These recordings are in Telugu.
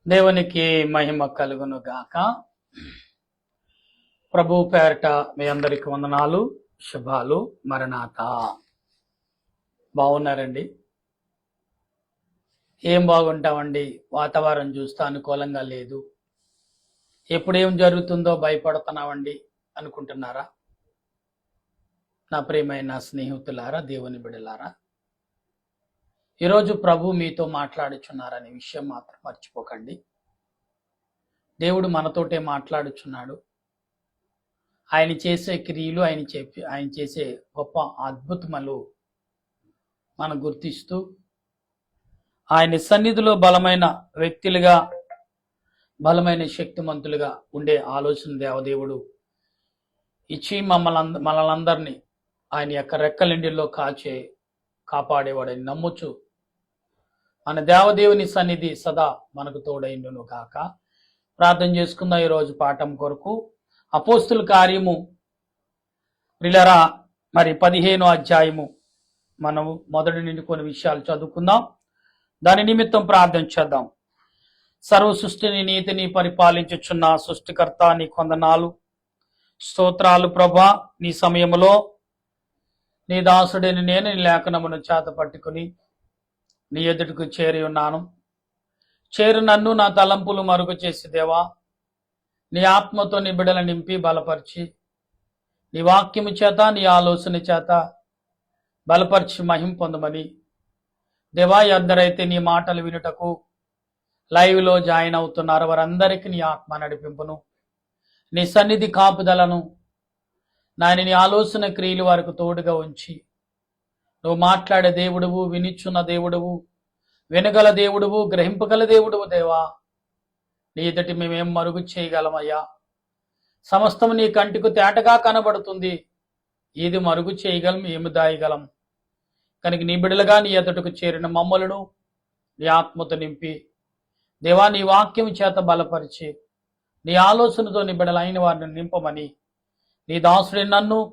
దేవునికి మహిమ కలుగును గాక. ప్రభు పేరట మీ అందరికి వందనాలు, శుభాలు. మరణాత. బాగున్నారండి? ఏం బాగుంటామండి, వాతావరణం చూస్తే అనుకూలంగా లేదు. ఎప్పుడేం జరుగుతుందో భయపడుతున్నామండి అనుకుంటున్నారా? నా ప్రియమైన స్నేహితులారా, దేవుని బిడ్డలారా, ఈరోజు ప్రభు మీతో మాట్లాడుచున్నారనే విషయం మాత్రం మర్చిపోకండి. దేవుడు మనతోటే మాట్లాడుచున్నాడు. ఆయన చేసే క్రియలు, ఆయన చేసే గొప్ప అద్భుతములు మనం గుర్తిస్తూ ఆయన సన్నిధిలో బలమైన వ్యక్తులుగా, బలమైన శక్తిమంతులుగా ఉండే ఆలోచన దేవదేవుడు ఇచ్చి మనలందరినీ ఆయన యొక్క రెక్కలిండిలో కాపాడేవాడని నమ్ముచు మన దేవదేవుని సన్నిధి సదా మనకు తోడైండును కాక. ప్రార్థన చేసుకుందాం. ఈరోజు పాఠం కొరకు అపోస్తుల కార్యము ప్రియులారా, మరి 15వ అధ్యాయము మనము మొదటి నుండి కొన్ని విషయాలు చదువుకుందాం. దాని నిమిత్తం ప్రార్థన చేద్దాం. సర్వ సృష్టిని నీతిని పరిపాలించుచున్న సృష్టికర్త, నీ కొందనాలు, స్తోత్రాలు ప్రభా. నీ సమయములో నీ దాసుడిని నేను నీ లేఖనమును చేత పట్టుకుని నీ ఎదుటికి చేరి ఉన్నాను. చేరు నన్ను నా తలంపులు మరుగు చేసి దేవా, నీ ఆత్మతో నీ బిడల నింపి బలపరిచి, నీ వాక్యము చేత నీ ఆలోచన చేత బలపరిచి మహిం పొందమని దేవా, ఎందరైతే నీ మాటలు వినుటకు లైవ్లో జాయిన్ అవుతున్నారో వారందరికీ నీ ఆత్మ నడిపింపును, నీ సన్నిధి కాపుదలను, నాయన నీ ఆలోచన క్రియలు వారికి తోడుగా ఉంచి, నువ్వు మాట్లాడే దేవుడువు, వినిచున్న దేవుడువు, వినగల దేవుడువు, గ్రహింపగల దేవుడువు దేవా. నీ ఎదుటి మేమేం మరుగు చేయగలమయ్యా? సమస్తం నీ కంటికి తేటగా కనబడుతుంది. ఏది మరుగు చేయగలం, ఏమి దాయగలం? కనుక నీ బిడలుగా నీ ఎదుటకు చేరిన మమ్మలను నీ ఆత్మతో నింపి దేవా, నీ వాక్యం చేత బలపరిచి, నీ ఆలోచనతో నీ బిడలైన వారిని నింపమని నీ దాసుడి నన్ను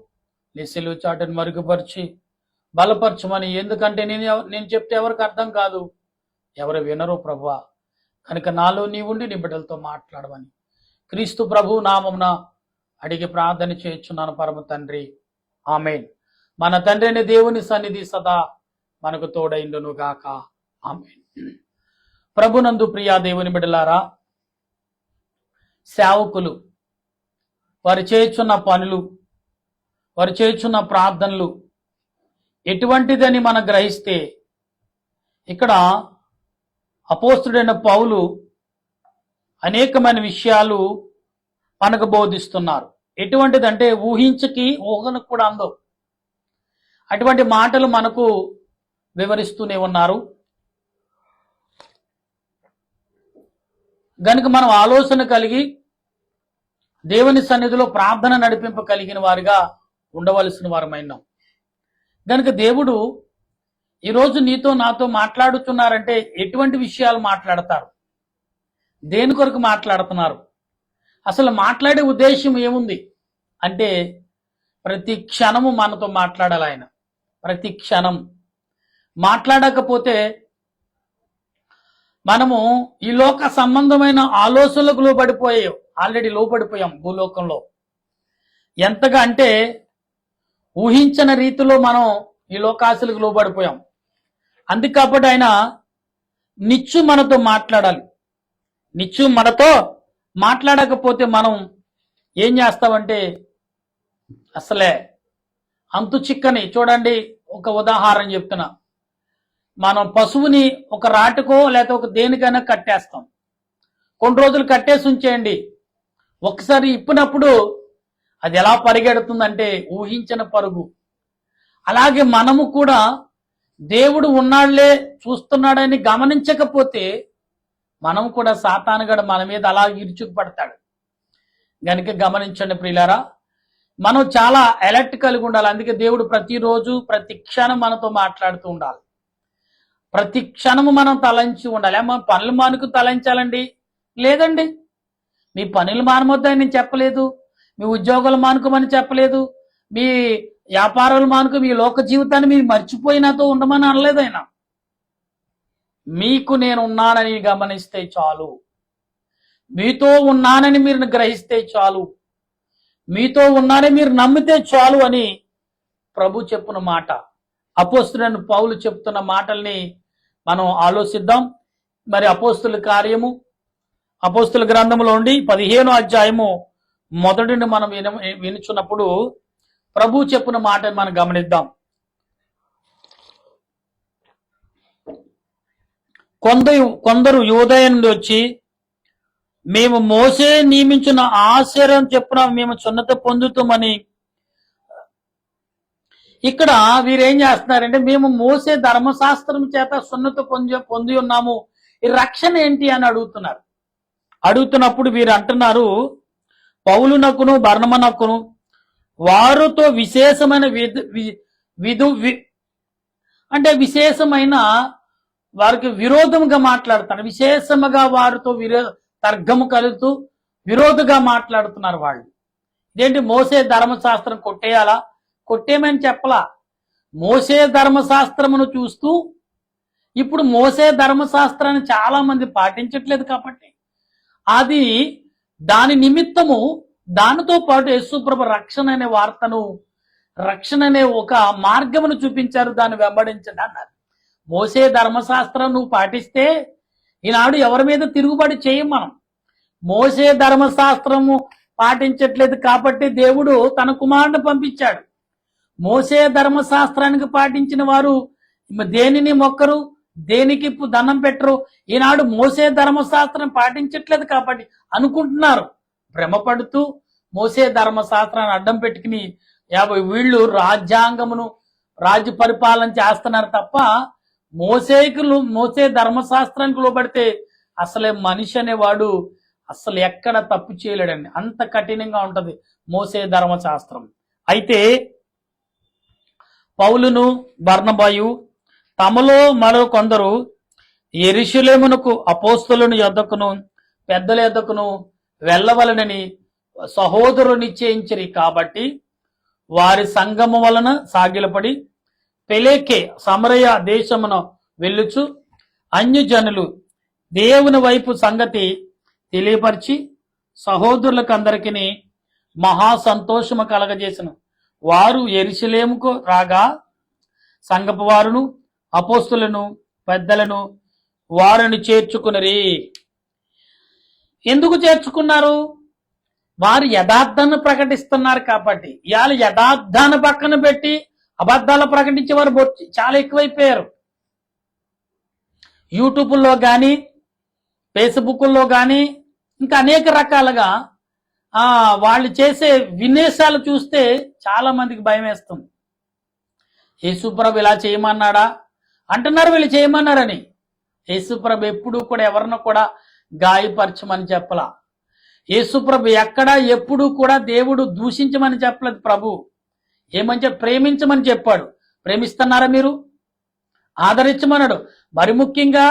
నీ సిలువ చాటును మరుగుపరిచి బలపరచమని. ఎందుకంటే నేను చెప్తే ఎవరికి అర్థం కాదు, ఎవరు వినరు ప్రభువా. కనుక నాలో నీ ఉండి నీ బిడ్డలతో మాట్లాడమని క్రీస్తు ప్రభు నామమున అడిగి ప్రార్థన చేయుచున్నాను పరమ తండ్రి, ఆమేన్. మన తండ్రి అనే దేవుని సన్నిధి సదా మనకు తోడైండును గాక, ఆమేన్. ప్రభునందు ప్రియా దేవుని బిడ్డలారా, సేవకులు వారు చేయుచున్న పనులు, వారు చేయుచున్న ప్రార్థనలు ఎటువంటిదని మనం గ్రహిస్తే, ఇక్కడ అపోస్తుడైన పౌలు అనేకమైన విషయాలు మనకు బోధిస్తున్నారు. ఎటువంటిదంటే ఊహనకు కూడా అందవు. అటువంటి మాటలు మనకు వివరిస్తూనే ఉన్నారు. గనుక మనం ఆలోచన కలిగి దేవుని సన్నిధిలో ప్రార్థన నడిపింప కలిగిన వారిగా ఉండవలసిన వారమైనాం. గనుక దేవుడు ఈరోజు నీతో నాతో మాట్లాడుతున్నారంటే ఎటువంటి విషయాలు మాట్లాడతారు, దేని కొరకు మాట్లాడుతున్నారు, అసలు మాట్లాడే ఉద్దేశం ఏముంది అంటే, ప్రతి క్షణము మనతో మాట్లాడాలి ఆయన. ప్రతి క్షణం మాట్లాడకపోతే మనము ఈ లోక సంబంధమైన ఆలోచనలకు ఆల్రెడీ లోపడిపోయాం భూలోకంలో. ఎంతగా అంటే ఊహించిన రీతిలో మనం ఈ లోకాశలకు లోబడిపోయాం. అందుకే కాబట్టి ఆయన నిత్యం మనతో మాట్లాడాలి. నిత్యం మనతో మాట్లాడకపోతే మనం ఏం చేస్తామంటే అసలే అంతు చిక్కని. చూడండి, ఒక ఉదాహరణ చెప్తున్నా. మనం పశువుని ఒక రాటుకో లేకపోతే ఒక దేనికైనా కట్టేస్తాం. కొన్ని రోజులు కట్టేసి ఉంచేయండి, ఒకసారి ఇప్పినప్పుడు అది ఎలా పరిగెడుతుందంటే ఊహించిన పరుగు. అలాగే మనము కూడా దేవుడు ఉన్నాళ్లే, చూస్తున్నాడని గమనించకపోతే మనం కూడా సాతానుగాడు మన మీద అలా ఇరుచుకుపడతాడు. గనుక గమనించండి ప్రియులారా, మనం చాలా అలర్ట్ కలిగి ఉండాలి. అందుకే దేవుడు ప్రతిరోజు ప్రతి క్షణం మనతో మాట్లాడుతూ ఉండాలి. ప్రతి క్షణము మనం తలంచి ఉండాలి. మన పనులు మానుకు తలంచాలండి? లేదండి. మీ పనులు మానవద్దని నేను చెప్పలేదు, మీ ఉద్యోగాలు మానుకోమని చెప్పలేదు, మీ వ్యాపారాలు మానుకు మీ లోక జీవితాన్ని మీరు మర్చిపోయినాతో ఉండమని అనలేదు ఆయన. మీకు నేను ఉన్నానని గమనిస్తే చాలు. మీతో ఉన్నానని మీరు గ్రహిస్తే చాలు, మీతో ఉన్నానని మీరు నమ్మితే చాలు అని ప్రభు చెప్పున మాట. అపోస్తులైన పౌలు చెప్తున్న మాటల్ని మనం ఆలోచిద్దాం. మరి అపోస్తుల కార్యము, అపోస్తుల గ్రంథంలో ఉండి 15వ అధ్యాయము మొదటిని మనం వినుచున్నప్పుడు ప్రభు చెప్పున మాట మనం గమనిద్దాం. కొందరు యూదయ నుండి వచ్చి, మేము మోసే నియమించిన ఆశ్చర్యం చెప్పున మేము సున్నత పొందుతామని. ఇక్కడ వీరేం చేస్తున్నారంటే, మేము మోసే ధర్మశాస్త్రం చేత సున్నత పొంది ఉన్నాము, ఈ రక్షణ ఏంటి అని అడుగుతున్నారు. అడుగుతున్నప్పుడు వీరు అంటున్నారు, పౌలునకును బర్నమనకును వారితో విశేషమైన అంటే విశేషమైన వారికి విరోధముగా మాట్లాడుతున్నారు. విశేషముగా వారితో తర్కము కలుగుతూ విరోధంగా మాట్లాడుతున్నారు వాళ్ళు. ఇదేంటి, మోసే ధర్మశాస్త్రం కొట్టేయాలా? కొట్టేమని చెప్పలా. మోసే ధర్మశాస్త్రమును చూస్తూ ఇప్పుడు మోసే ధర్మశాస్త్రాన్ని చాలా మంది పాటించట్లేదు కాబట్టి అది దాని నిమిత్తము దానితో పాటు యేసుప్రభు రక్షణ అనే వార్తను, రక్షణ అనే ఒక మార్గమును చూపించారు, దాన్ని వెంబడించండి అన్నారు. మోసే ధర్మశాస్త్రం నువ్వు పాటిస్తే ఈనాడు ఎవరి మీద తిరుగుబాటు చేయం మనం. మోసే ధర్మశాస్త్రము పాటించట్లేదు కాబట్టి దేవుడు తన కుమారుని పంపించాడు. మోసే ధర్మశాస్త్రానికి పాటించిన వారు దేనిని మొక్కరు, దేనికి దండం పెట్టరు. ఈనాడు మోసే ధర్మశాస్త్రం పాటించట్లేదు కాబట్టి అనుకుంటున్నారు, భ్రమపడుతూ మోసే ధర్మశాస్త్రాన్ని అడ్డం పెట్టుకుని వీళ్ళు రాజ్యాంగమును రాజ్య పరిపాలన చేస్తున్నారు తప్ప మోసే ధర్మశాస్త్రానికి లోబడితే అసలే మనిషి అనేవాడు అసలు ఎక్కడ తప్పు చేయలేడండి. అంత కఠినంగా ఉంటది మోసే ధర్మశాస్త్రం. అయితే పౌలును బర్నబాయు తమలో మరో కొందరు యెరూషలేమునకు అపోస్తలుని యొద్దకును పెద్దల యొద్దకును వెళ్ళవలనని సహోదరు నిశ్చయించిరి కాబట్టి వారి సంగము వలన సాగిలపడి పెలేకే సమరయ దేశమున వెళ్ళుచు అన్యజనులు దేవుని వైపు సంగతి తెలియపరిచి సహోదరులకు అందరికీ మహా సంతోషము కలగజేసిన వారు యెరూషలేముకు రాగా సంగపు వారును అపోస్తులను పెద్దలను వారిని చేర్చుకునరి. ఎందుకు చేర్చుకున్నారు? వారు యథార్థాన్ని ప్రకటిస్తున్నారు కాబట్టి. ఇవాళ యథార్థాన్ని పక్కన పెట్టి అబద్ధాలు ప్రకటించే వారు చాలా ఎక్కువైపోయారు. యూట్యూబ్లో కానీ ఫేస్బుక్లో కానీ ఇంకా అనేక రకాలుగా వాళ్ళు చేసే విన్యాసాలు చూస్తే చాలా మందికి భయం వేస్తుంది. యేసుప్రభు ఇలా చేయమన్నాడా అంటున్నారు, వీళ్ళు చేయమన్నారని. యేసుప్రభు ఎప్పుడు కూడా ఎవరిని కూడా గాయపరచమని చెప్పలా. యేసుప్రభు ఎక్కడ ఎప్పుడు కూడా దేవుడు దూషించమని చెప్పలేదు. ప్రభు ఏమని ప్రేమించమని చెప్పాడు. ప్రేమిస్తున్నారా మీరు? ఆదరించమన్నాడు. మరి ముఖ్యంగా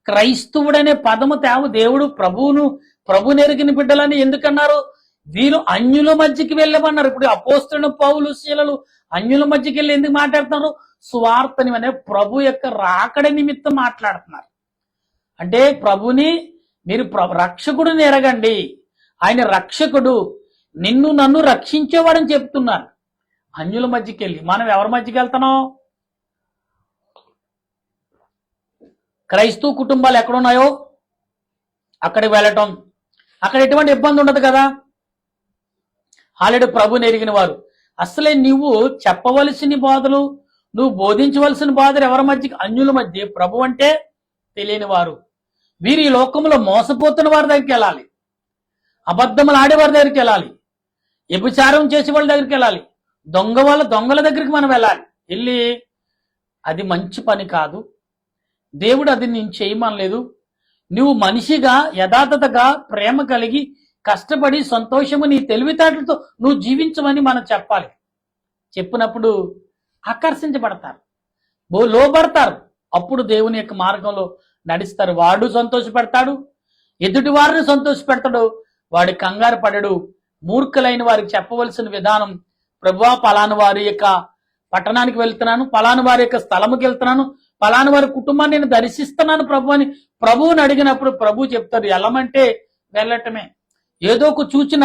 క్రైస్తవుడనే పదము దేవుడు ప్రభువును ఎరిగిన బిడ్డలని ఎందుకన్నారు? వీరు అన్యుల మధ్యకి వెళ్ళమన్నారు. ఇప్పుడు అపోస్తలుడు పౌలు శీలలు అన్యుల మధ్యకి వెళ్ళి ఎందుకు మాట్లాడుతున్నారు? సువార్తని అనే ప్రభు యొక్క రాకడ నిమిత్తం మాట్లాడుతున్నారు. అంటే ప్రభుని మీరు రక్షకుడిని ఎరగండి, ఆయన రక్షకుడు, నిన్ను నన్ను రక్షించేవాడని చెప్తున్నారు. అన్యుల మధ్యకి వెళ్ళి మనం ఎవరి మధ్యకి వెళ్తున్నాం? క్రైస్తవ కుటుంబాలు ఎక్కడున్నాయో అక్కడికి వెళ్ళటం, అక్కడ ఎటువంటి ఇబ్బంది ఉండదు కదా. ఆల్రెడీ ప్రభుని ఎరిగిన వారు. అసలే నువ్వు చెప్పవలసిన బాధలు, నువ్వు బోధించవలసిన బాధలు ఎవరి మధ్యకి? అన్యుల మధ్య. ప్రభు అంటే తెలియని వారు. వీరు ఈ లోకంలో మోసపోతున్న వారి దగ్గరికి వెళ్ళాలి, అబద్ధములు ఆడేవారి దగ్గరికి వెళ్ళాలి, వ్యభిచారం చేసే వాళ్ళ దగ్గరికి వెళ్ళాలి, దొంగల దగ్గరికి మనం వెళ్ళాలి. వెళ్ళి అది మంచి పని కాదు, దేవుడు అది నేను చేయమనలేదు, నువ్వు మనిషిగా యథార్థతగా ప్రేమ కలిగి కష్టపడి సంతోషము నీ తెలివితేటలతో నువ్వు జీవించమని మనం చెప్పాలి. చెప్పినప్పుడు ఆకర్షించబడతారు, లోబడతారు. అప్పుడు దేవుని యొక్క మార్గంలో నడుస్తారు. వాడు సంతోషపెడతాడు, ఎదుటి వారిని సంతోషపెడతాడు, వాడి కంగారు పడడు. మూర్ఖులైన వారికి చెప్పవలసిన విధానం, ప్రభువా పలాను వారి యొక్క పట్టణానికి వెళ్తున్నాను, పలాను వారి యొక్క స్థలముకి వెళ్తున్నాను, పలాను వారి కుటుంబాన్ని నేను దర్శిస్తున్నాను ప్రభు అని ప్రభువుని అడిగినప్పుడు ప్రభు చెప్తాడు. వెళ్ళమంటే వెళ్ళటమే. ఏదో ఒక సూచన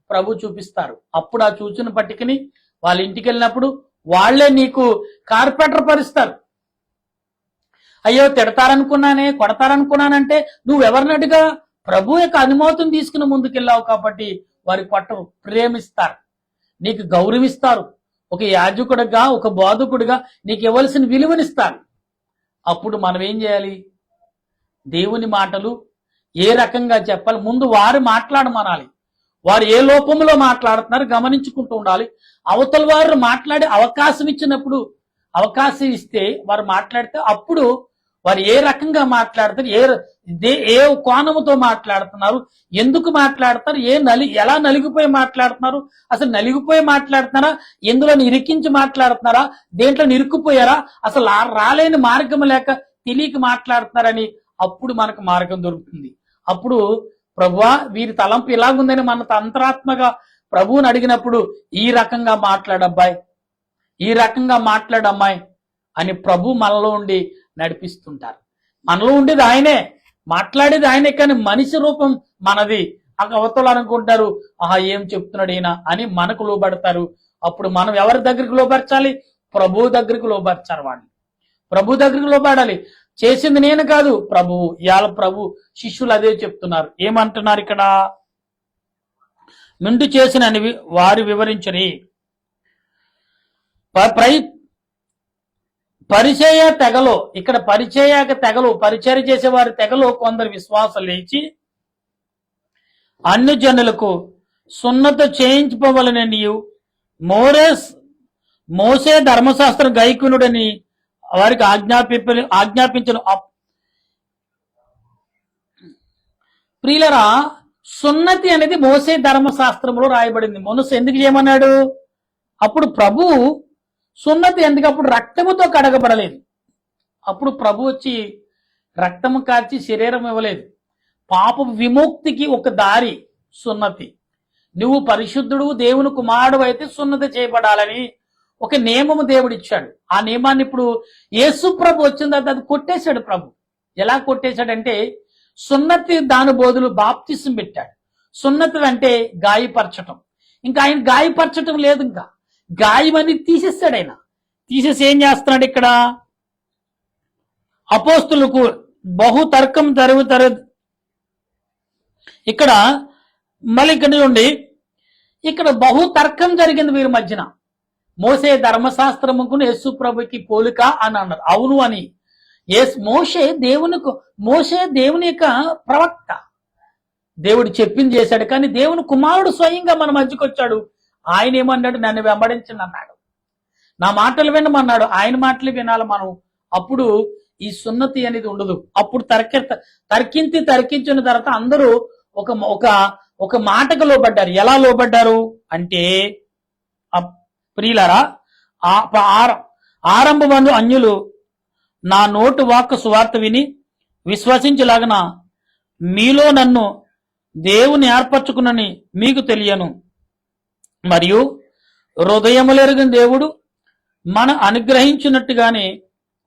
ప్రభు చూపిస్తారు. అప్పుడు ఆ సూచన పట్టుకుని వాళ్ళ ఇంటికి వెళ్ళినప్పుడు వాళ్లే నీకు కార్పెంటర్ పరుస్తారు. అయ్యో తిడతారనుకున్నానే, కొడతారనుకున్నానంటే నువ్వెవరినట్టుగా ప్రభు యొక్క అనుమతిని తీసుకుని ముందుకెళ్ళావు కాబట్టి వారి పట్ల ప్రేమిస్తారు, నీకు గౌరవిస్తారు. ఒక యాజకుడిగా, ఒక బోధకుడిగా నీకు ఇవ్వాల్సిన విలువనిస్తారు. అప్పుడు మనం ఏం చేయాలి? దేవుని మాటలు ఏ రకంగా చెప్పాలి, ముందు వారు మాట్లాడమనాలి. వారు ఏ లోపంలో మాట్లాడుతున్నారు గమనించుకుంటూ ఉండాలి. అవతల వారు మాట్లాడే అవకాశం ఇచ్చినప్పుడు, అవకాశం ఇస్తే వారు మాట్లాడితే అప్పుడు వారు ఏ రకంగా మాట్లాడతారు, ఏ కోణముతో మాట్లాడుతున్నారు, ఎందుకు మాట్లాడతారు, ఎలా నలిగిపోయి మాట్లాడుతున్నారు, అసలు నలిగిపోయి మాట్లాడుతున్నారా, ఎందులో ఇరికించి మాట్లాడుతున్నారా, దేంట్లో ఇరుక్కుపోయారా, అసలు రాలేని మార్గం లేక తెలియక మాట్లాడుతున్నారని అప్పుడు మనకు మార్గం దొరుకుతుంది. అప్పుడు ప్రభువా వీరి తలంపు ఇలాగుందని మన అంతరాత్మగా ప్రభువుని అడిగినప్పుడు ఈ రకంగా మాట్లాడబ్బాయి, ఈ రకంగా మాట్లాడమ్మాయి అని ప్రభు మనలో ఉండి నడిపిస్తుంటారు. మనలో ఉండేది ఆయనే, మాట్లాడేది ఆయనే, కానీ మనిషి రూపం మనది. అవతలు అనుకుంటారు ఆహా ఏం చెప్తున్నాడు ఈయన అని మనకు లోబడతారు. అప్పుడు మనం ఎవరి దగ్గరికి లోబర్చాలి? ప్రభు దగ్గరికి లోబర్చాలి. వాడిని ప్రభు దగ్గరికి లోబడాలి. చేసింది నేను కాదు, ప్రభువు. ఇవాళ ప్రభు శిష్యులు అదే చెప్తున్నారు. ఏమంటున్నారు ఇక్కడ? మిండు చేసినవి వారు వివరించరి. పరిచయ తెగలో, ఇక్కడ పరిచయాక తెగలు, పరిచయం చేసే వారి తెగలో కొందరు విశ్వాసం లేచి అన్ని జనులకు సున్నత చేయించుకోవాలని నీవు మోసే ధర్మశాస్త్రం గైకునుడని వారికి ఆజ్ఞాపించను. ప్రియులరా, సున్నతి అనేది మోసే ధర్మశాస్త్రంలో రాయబడింది. మనసు ఎందుకు చేయమన్నాడు? అప్పుడు ప్రభు సున్నతి ఎందుకు? అప్పుడు రక్తముతో కడగబడలేదు. అప్పుడు ప్రభు వచ్చి రక్తము కార్చి శరీరం ఇవ్వలేదు. పాప విముక్తికి ఒక దారి సున్నతి. నువ్వు పరిశుద్ధుడు దేవుని కుమారుడు అయితే సున్నతి చేయబడాలని ఒక నియమము దేవుడిచ్చాడు. ఆ నియమాన్ని ఇప్పుడు యేసు ప్రభు వచ్చిన తర్వాత అది కొట్టేశాడు. ప్రభు ఎలా కొట్టేశాడంటే, సున్నతి దాని బోధులు బాప్తిసం పెట్టాడు. సున్నతి అంటే గాయపరచటం. ఇంకా ఆయన గాయపరచటం లేదు, ఇంకా గాయమని తీసేస్తాడు. ఆయన తీసేసి ఏం చేస్తున్నాడు? ఇక్కడ అపోస్తులకు బహు తర్కం ఇక్కడ మళ్ళీ ఇక్కడ నుండి ఇక్కడ బహు తర్కం జరిగింది వీరి మధ్యన. మోసే ధర్మశాస్త్రముకు యేసు ప్రభుకి పోలిక అని అన్నారు. అవును అని. మోసే దేవుని యొక్క ప్రవక్త, దేవుడు చెప్పింది చేశాడు. కానీ దేవుని కుమారుడు స్వయంగా మన మధ్యకి వచ్చాడు. ఆయన ఏమన్నాడు? నన్ను వెంబడించండి అన్నాడు, నా మాటలు వినమన్నాడు. ఆయన మాటలు వినాలి మనం. అప్పుడు ఈ సున్నతి అనేది ఉండదు. అప్పుడు తర్కించిన తర్వాత అందరూ ఒక మాటకు లోబడ్డారు. ఎలా లోబడ్డారు అంటే, ప్రియులారా, ఆరంభమందు అన్యులు నా నోటు వాక్కు సువార్త విని విశ్వసించలాగన మీలో నన్ను దేవుని ఏర్పరచుకునని మీకు తెలియను. మరియు హృదయములెరుగని దేవుడు మన అనుగ్రహించినట్టుగానే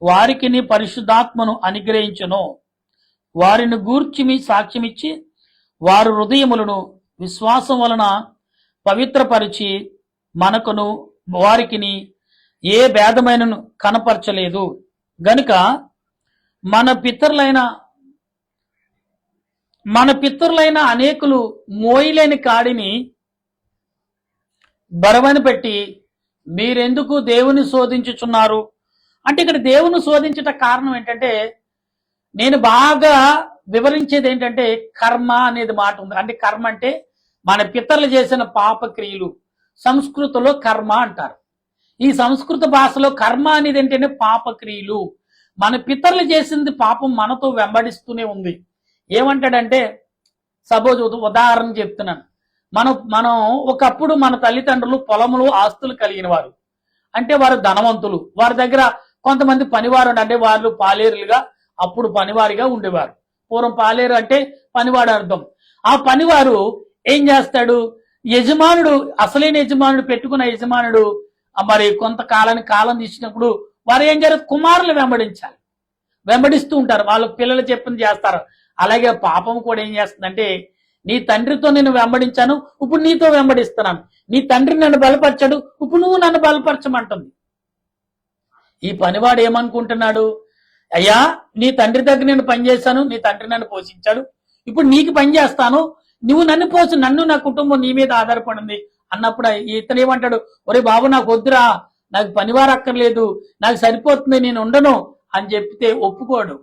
వారికి నీ పరిశుద్ధాత్మను అనుగ్రహించును. వారిని గూర్చి మీ సాక్ష్యమిచ్చి వారి హృదయములను విశ్వాసం వలన పవిత్రపరిచి మనకును వారికిని ఏ భేదమైనను కనపరచలేదు గనుక మన పితరులైన అనేకులు మోయలేని కాడిని బరవని పెట్టి మీరెందుకు దేవుని శోధించుచున్నారు అంటే, ఇక్కడ దేవుని శోధించట కారణం ఏంటంటే, నేను బాగా వివరించేది ఏంటంటే కర్మ అనేది మాట ఉంది. అంటే కర్మ అంటే మన పితరులు చేసిన పాపక్రియలు. సంస్కృతిలో కర్మ అంటారు. ఈ సంస్కృత భాషలో కర్మ అనేది ఏంటంటే పాపక్రియలు. మన పితరులు చేసింది పాపం మనతో వెంబడిస్తూనే ఉంది. ఏమంటాడంటే, సపోజ్ ఉదాహరణ చెప్తున్నాను. మనం ఒకప్పుడు మన తల్లిదండ్రులు పొలములు ఆస్తులు కలిగిన వారు, అంటే వారు ధనవంతులు. వారి దగ్గర కొంతమంది పనివారు అంటే వాళ్ళు పాలేరులుగా అప్పుడు పనివారిగా ఉండేవారు. పూర్వం పాలేరు అంటే పనివాడు అర్థం. ఆ పనివారు ఏం చేస్తాడు? యజమానుడు, అసలైన యజమానుడు, పెట్టుకున్న యజమానుడు మరి కాలం తీసినప్పుడు వారు ఏం చేయాలి? కుమారులు వెంబడిస్తూ ఉంటారు. వాళ్ళ పిల్లలు చెప్పింది చేస్తారు. అలాగే పాపం కూడా ఏం చేస్తుందంటే, నీ తండ్రితో నేను వెంబడించాను, ఇప్పుడు నీతో వెంబడిస్తున్నాను. నీ తండ్రి నన్ను బలపరచాడు, ఇప్పుడు నువ్వు నన్ను బలపరచమంటుంది. ఈ పనివాడు ఏమనుకుంటున్నాడు, అయ్యా నీ తండ్రి దగ్గర నేను పనిచేశాను, నీ తండ్రి నన్ను పోషించాడు, ఇప్పుడు నీకు పని చేస్తాను, నువ్వు నన్ను పోసు, నన్ను నా కుటుంబం నీ మీద ఆధారపడింది అన్నప్పుడు ఇతను ఏమంటాడు, ఒరే బాబు నాకు వద్దురా, నాకు పనివారు అక్కర్లేదు, నాకు సరిపోతుంది, నేను ఉండను అని చెప్తే ఒప్పుకోడు.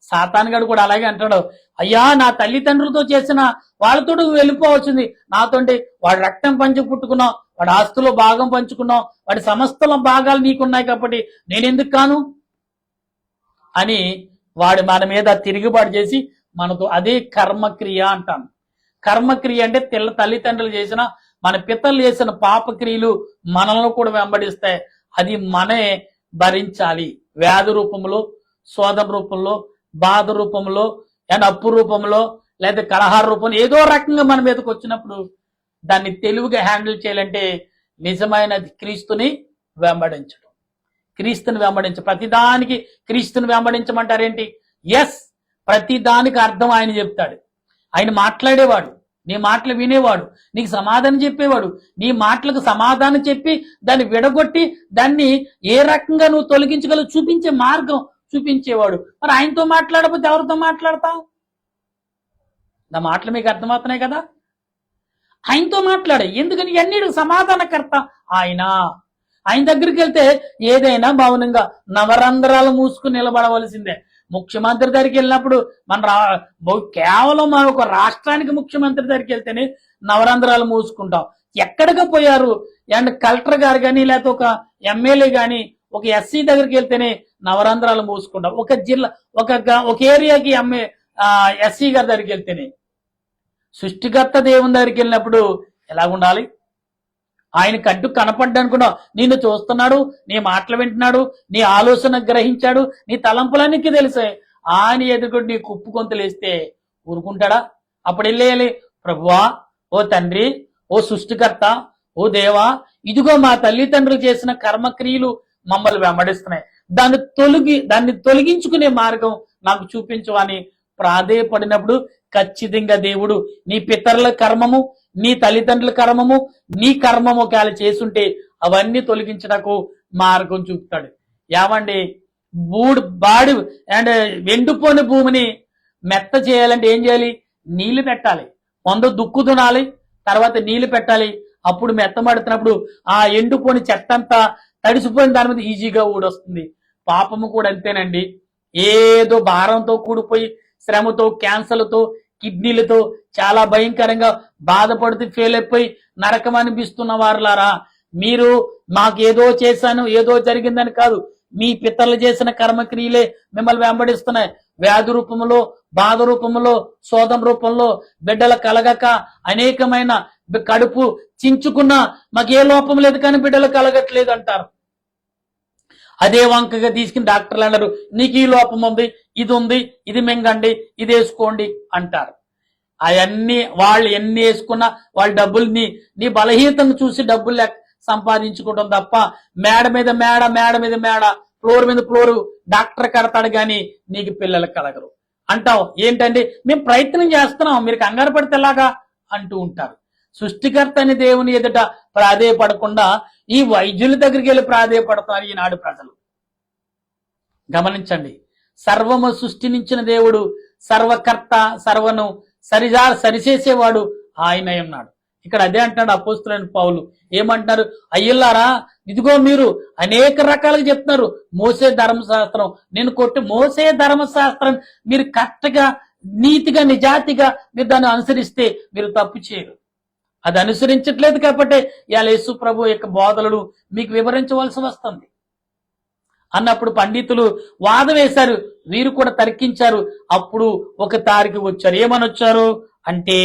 సాతానుగాడు కూడా అలాగే అంటాడు, అయ్యా నా తల్లిదండ్రులతో చేసిన వాళ్ళతో వెళ్ళిపోవచ్చుంది, నాతోటి వాడి రక్తం పంచి పుట్టుకున్నావు, వాడి ఆస్తులో భాగం పంచుకున్నావు, వాడి సమస్తల భాగాలు నీకున్నాయి కాబట్టి నేనెందుకు కాను అని వాడు మన మీద తిరుగుబాటు చేసి మనతో, అదే కర్మక్రియ అంటాను. కర్మక్రియ అంటే తల్లిదండ్రులు చేసిన, మన పితరులు చేసిన పాపక్రియలు మనల్ని కూడా వెంబడిస్తాయి. అది మనే భరించాలి. వ్యాధి రూపంలో, శోధం రూపంలో, బాధ రూపంలో, అండ్ అప్పు రూపంలో, లేదా కలహార రూపంలో ఏదో రకంగా మన మీదకి వచ్చినప్పుడు దాన్ని తెలివిగా హ్యాండిల్ చేయాలంటే నిజమైన క్రీస్తుని వెంబడించడం. క్రీస్తుని వెంబడించ, ప్రతిదానికి క్రీస్తుని వెంబడించమంటారేంటి? ఎస్, ప్రతిదానికి అర్థం ఆయన చెప్తాడు. ఆయన మాట్లాడేవాడు, నీ మాటలు వినేవాడు, నీకు సమాధానం చెప్పేవాడు, నీ మాటలకు సమాధానం చెప్పి దాన్ని విడగొట్టి దాన్ని ఏ రకంగా నువ్వు తొలగించగలవు చూపించే మార్గం చూపించేవాడు. మరి ఆయనతో మాట్లాడకపోతే ఎవరితో మాట్లాడతావు? నా మాటలు మీకు అర్థమవుతున్నాయి కదా? ఆయనతో మాట్లాడే, ఎందుకని ఎన్నిటికి సమాధానకర్త ఆయన. ఆయన దగ్గరికి వెళ్తే ఏదైనా మౌనంగా నవరంధ్రాలు మూసుకుని నిలబడవలసిందే. ముఖ్యమంత్రి దగ్గరికి వెళ్ళినప్పుడు కేవలం మన ఒక రాష్ట్రానికి ముఖ్యమంత్రి దగ్గరికి వెళ్తేనే నవరంధ్రాలు మూసుకుంటాం. ఎక్కడికి పోయారు అండ్ కలెక్టర్ గారు కానీ, లేకపోతే ఒక ఎమ్మెల్యే కానీ, ఒక ఎస్సీ దగ్గరికి వెళ్తేనే నవరంధ్రాలు మూసుకుంటాం. ఒక జిల్లా, ఒక ఏరియాకి ఎస్సీ గారి దగ్గరికి వెళ్తేనే. సృష్టికర్త దేవుని దగ్గరికి వెళ్ళినప్పుడు ఎలా ఉండాలి? ఆయన కడ్డు కనపడ్డానుకున్నావు, నిన్ను చూస్తున్నాడు, నీ మాటలు వింటున్నాడు, నీ ఆలోచన గ్రహించాడు, నీ తలంపులన్నీ తెలిసాయి. ఆయన ఎదుగుడు నీ కుప్పు కొంతలేస్తే ఊరుకుంటాడా? అప్పుడు వెళ్ళేయాలి, ప్రభువా, ఓ తండ్రి, ఓ సృష్టికర్త, ఓ దేవా, ఇదిగో మా తల్లిదండ్రులు చేసిన కర్మక్రియలు మమ్మల్ని వెంబడిస్తున్నాయి, దాన్ని తొలగించుకునే మార్గం నాకు చూపించు అని ప్రాధేయపడినప్పుడు ఖచ్చితంగా దేవుడు నీ పితరుల కర్మము, నీ తల్లిదండ్రుల కర్మము, నీ కర్మము ఒకవేళ చేసుంటే అవన్నీ తొలగించడానికి మార్గం చూపుతాడు. ఏమండి, బాడి అండ్ ఎండిపోయిన భూమిని మెత్త చేయాలంటే ఏం చేయాలి? నీళ్లు పెట్టాలి. ముందు దుక్కు దునాలి, తర్వాత నీళ్లు పెట్టాలి. అప్పుడు మెత్తమడుతున్నప్పుడు ఆ ఎండిపోయిన చెత్తంతా తడిసిపోయిన దాని మీద ఈజీగా ఊడొస్తుంది. పాపము కూడా అంతేనండి. ఏదో భారంతో కూడిపోయి శ్రమతో, క్యాన్సర్లతో, కిడ్నీలతో చాలా భయంకరంగా బాధపడుతూ ఫెయిల్ అయిపోయి నరకం అనిపిస్తున్న వారులారా, మీరు మాకేదో చేశాను, ఏదో జరిగిందని కాదు, మీ పితరులు చేసిన కర్మక్రియలే మిమ్మల్ని వెంబడిస్తున్నాయి. వ్యాధి రూపంలో, బాధ రూపంలో, శోధం రూపంలో, బిడ్డల కలగక అనేకమైన కడుపు చించుకున్నా మాకే లోపం లేదు కానీ బిడ్డలు కలగట్లేదు అంటారు. అదే వంకగా తీసుకుని డాక్టర్లు అన్నారు, నీకు ఈ లోపం ఉంది, ఇది మింగండి, ఇది వేసుకోండి అంటారు. అవన్నీ వాళ్ళు ఎన్ని వేసుకున్నా వాళ్ళ డబ్బుల్ని నీ బలహీనతను చూసి డబ్బులు సంపాదించుకోవడం తప్ప మేడ మీద మేడ, ఫ్లోర్ మీద ఫ్లోర్ డాక్టర్ కడతాడు కానీ నీకు పిల్లలు కలగరు అంటావు. ఏంటండి, మేము ప్రయత్నం చేస్తున్నాం, మీరు కంగారు పడితే ఎలాగా అంటూ ఉంటారు. సృష్టికర్త అని దేవుని ఎదుట ప్రాధేయపడకుండా ఈ వైద్యుల దగ్గరికి వెళ్ళి ప్రాధేయపడుతున్నారు ఈనాడు ప్రజలు. గమనించండి, సర్వము సృష్టించిన దేవుడు, సర్వకర్త, సర్వను సరిచేసేవాడు ఆయన ఉన్నాడు. ఇక్కడ అదే అంటాడు అపోస్తులైన పౌలు. ఏమంటున్నారు? అయ్యలారా, ఇదిగో మీరు అనేక రకాలుగా చెప్తున్నారు మోసే ధర్మశాస్త్రం, నేను కొట్టి మోసే ధర్మశాస్త్రం మీరు కరెక్ట్గా, నీతిగా, నిజాతిగా మీరు దాన్ని అనుసరిస్తే మీరు తప్పు చేయరు. అది అనుసరించట్లేదు కాబట్టి ఇవాళ యేసు ప్రభు యొక్క బోధనలు మీకు వివరించవలసి వస్తుంది అన్నప్పుడు పండితులు వాదం వేశారు, వీరు కూడా తర్కించారు. అప్పుడు ఒక తారికి వచ్చారు. ఏమని వచ్చారు అంటే,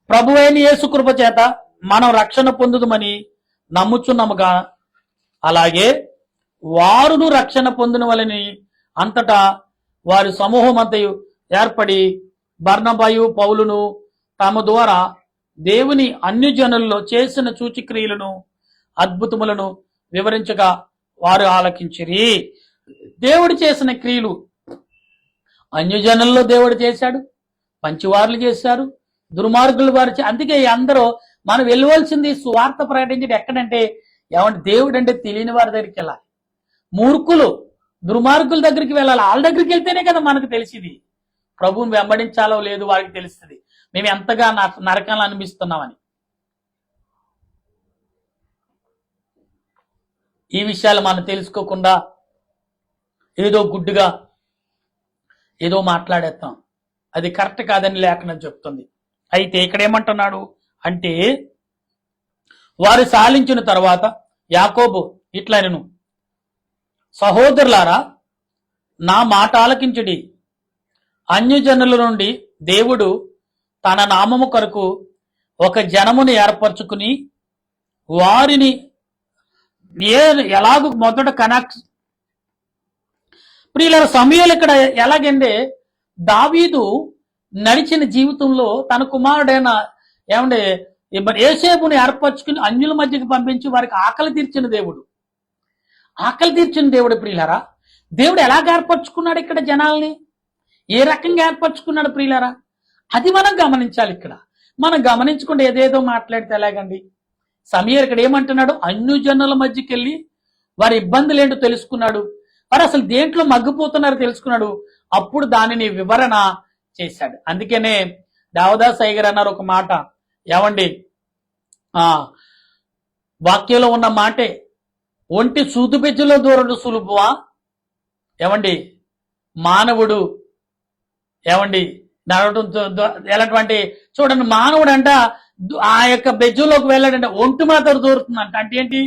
ప్రభువైన యేసు కృప చేత మనం రక్షణ పొందుదమని నమ్ముచున్నాముగా, అలాగే వారును రక్షణ పొందిన వలని అంతటా వారి సమూహమంతయు ఏర్పడి బర్నబాయు, పౌలును తమ ద్వారా దేవుని అన్ని జనుల్లో చేసిన సూచక్రియలను, అద్భుతములను వివరించగా వారు ఆలకించిరి. దేవుడు చేసిన క్రియలు అన్యజనుల్లో దేవుడు చేశాడు, మంచివారులు చేశారు, దుర్మార్గులు వారు అందుకే అందరూ మనం వెళ్ళవలసింది సువార్త ప్రకటించడం ఎక్కడంటే ఏమంటే దేవుడు అంటే తెలియని వారి దగ్గరికి వెళ్ళాలి. మూర్ఖులు దుర్మార్గుల దగ్గరికి వెళ్ళాలి. వాళ్ళ దగ్గరికి వెళ్తేనే కదా మనకు తెలిసింది ప్రభువుని వెంబడించాలో లేదు వారికి తెలుస్తుంది మేము ఎంతగా నరకాలను అనిపిస్తున్నామని. ఈ విషయాలు మనం తెలుసుకోకుండా ఏదో గుడ్డుగా ఏదో మాట్లాడేస్తాం. అది కరెక్ట్ కాదని లేఖనం చెప్తుంది. అయితే ఇక్కడ ఏమంటున్నాడు అంటే వారు సాలించిన తర్వాత యాకోబు ఇట్లనెను, సహోదరులారా నా మాట ఆలకించుడి. అన్యజనుల నుండి దేవుడు తన నామము కొరకు ఒక జనమును ఏర్పరచుకుని వారిని ఎలాగూ మొదట కనెక్ట్ ప్రియుల సమయాలు ఇక్కడ ఎలాగంటే దావీదు నడిచిన జీవితంలో తన కుమారుడైన ఏమంటే యోసేపుని ఏర్పరచుకుని అన్యుల మధ్యకి పంపించి వారికి ఆకలి తీర్చిన దేవుడు. ఆకలి తీర్చిన దేవుడు ప్రియులారా. దేవుడు ఎలాగ ఏర్పరచుకున్నాడు ఇక్కడ జనాల్ని, ఏ రకంగా ఏర్పరచుకున్నాడు ప్రియులారా, అది మనం గమనించాలి. ఇక్కడ మనం గమనించుకుంటే ఏదేదో మాట్లాడితే ఎలాగండి. సమీర్ ఇక్కడ ఏమంటున్నాడు, అన్యజనుల మధ్యకి వెళ్ళి వారి ఇబ్బందులు ఏంటో తెలుసుకున్నాడు, వారు అసలు దేంట్లో మగ్గిపోతున్నారో తెలుసుకున్నాడు. అప్పుడు దానిని వివరణ చేశాడు. అందుకనే దేవదాస్ అయ్యగారు అన్నారు ఒక మాట, ఏమండి వాక్యంలో ఉన్న మాటే, ఒంటి సూదు పెజ్జలో దూరడు సులుపువా. ఏమండి మానవుడు ఏమండి ఎలాంటి చూడండి, మానవుడు అంట ఆ యొక్క బెజ్జులోకి వెళ్ళాడంటే ఒంటి మాత్రం దూరుతుందంట. అంటే ఏంటి,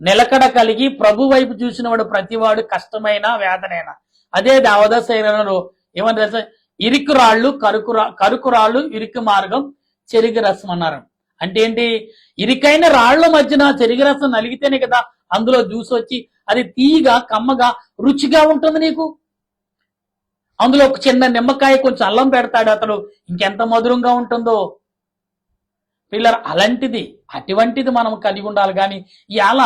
నిలకడ కలిగి ప్రభు వైపు చూసిన వాడు ప్రతివాడు కష్టమైన వేదనైనా. అదే దేవదాసైనలో ఏమన్నా ఇరుకు రాళ్ళు కరుకు రాళ్ళు ఇరుకు మార్గం చెరిగి రసం అన్నారు. అంటే ఏంటి, ఇరుకైన రాళ్ల మధ్యన చెరిగి రసం నలిగితేనే కదా అందులో జ్యూస్ వచ్చి అది తీయగా కమ్మగా రుచిగా ఉంటుంది నీకు. అందులో ఒక చిన్న నిమ్మకాయ కొంచెం అల్లం పెడతాడు అతడు, ఇంకెంత మధురంగా ఉంటుందో పిల్లలు. అలాంటిది అటువంటిది మనం కలిగి ఉండాలి. కానీ ఇవాళ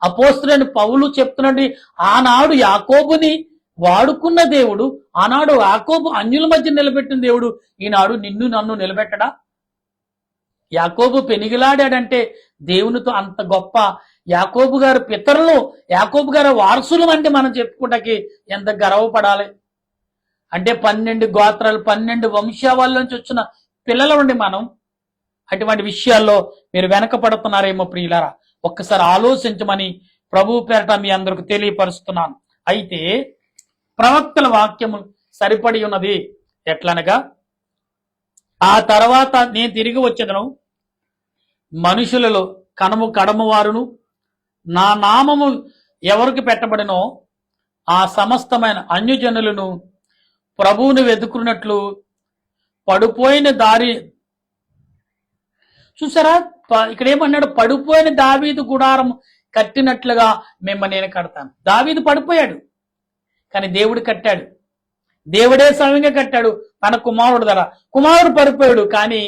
అపోస్తులైన పౌలు చెప్తున్నాడు, ఆనాడు యాకోబుని వాడుకున్న దేవుడు, ఆనాడు యాకోబు అన్యుల మధ్య నిలబెట్టిన దేవుడు ఈనాడు నిన్ను నన్ను నిలబెట్టడా? యాకోబు పెనిగిలాడాడంటే దేవునితో అంత గొప్ప యాకోబు గారు పితరులు, యాకోబు గారు వారసులు అంటే మనం చెప్పుకుంటాకి ఎంత గర్వపడాలి. అంటే 12 గోత్రాలు 12 వంశావాళ్ళ నుంచి వచ్చిన పిల్లల నుండి మనం అటువంటి విషయాల్లో మీరు వెనకపడుతున్నారేమో ప్రియులారా. ఒక్కసారి ఆలోచించమని ప్రభు పేరట మీ అందరికి తెలియపరుస్తున్నాను. అయితే ప్రవక్తల వాక్యము సరిపడి ఉన్నది ఎట్లనగా, ఆ తర్వాత నేను తిరిగి వచ్చేదను, మనుషులలో కడము వారును నా నామము ఎవరికి పెట్టబడినో ఆ సమస్తమైన అన్యజనులను ప్రభువుని వెతుకున్నట్లు పడిపోయిన దారి. చూసారా ఇక్కడ ఏమన్నాడు, పడిపోయిన దావీదు గుడారం కట్టినట్లుగా మిమ్మల్ని నేను కడతాను. దావీదు పడిపోయాడు కానీ దేవుడు కట్టాడు. దేవుడే స్వయంగా కట్టాడు తన కుమారుడు ద్వారా. కుమారుడు పడిపోయాడు కానీ